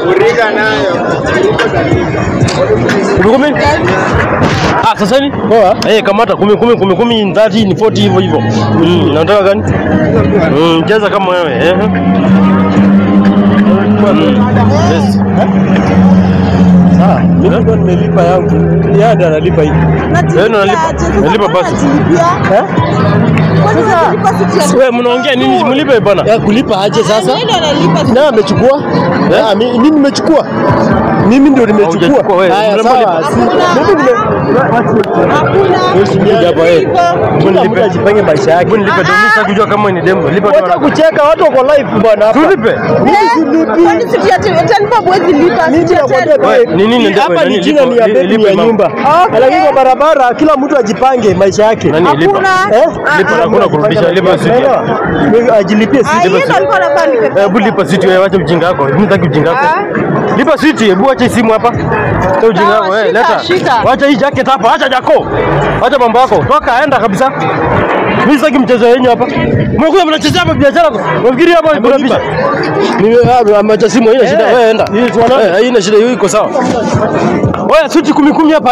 Uriga nayo. Kumi. Ah, sasa ni? Poa. Kamata 10 30 40 hivyo. Nataka gani? Cheza kama wewe. Yes. Mimi ndo nimelipa yangu. Yeye ndo analipa hivi. Wewe unalipa basi. Sasa wewe mnaongea nini? Mlipe bana. Kulipa aje sasa? Na amechukua? Mimi nimechukua. Mimi ndio nimechukua. Haya sawa. Mlipe ajipange maisha yake. Nilipe ndio mimi kujua kama ni demo. Lipa tu. Wacha kucheka watu wako live bwana hapa. Tulipe. Kwani utanipa mwezi lipa? Nini hapa ni jina ni ya bebi ya nyumba. Lakini kwa barabara kila mtu ajipange maisha yake. Nani lipa? Lipa hakuna kurudisha, lipa sisi. Ajilipie sisi. Hebu lipa sisi wewe, acha ujinga wako. Mimi nataka ujinga wako. Lipa sisi, hebu acha simu hapa. Sio ujinga wako wewe, leta. Acha hii jacket hapa, acha jako. Acha mambo yako. Toka aenda kabisa. Mimi sitaki mchezo wenyewe hapa. Mmekuja mnachezea hapa biashara. Unafikiri hapa kuna biashara? Mimi ameacha simu, haina shida. Wewe enda. Haina shida, hiyo iko sawa. Wewe suti 10 hapa.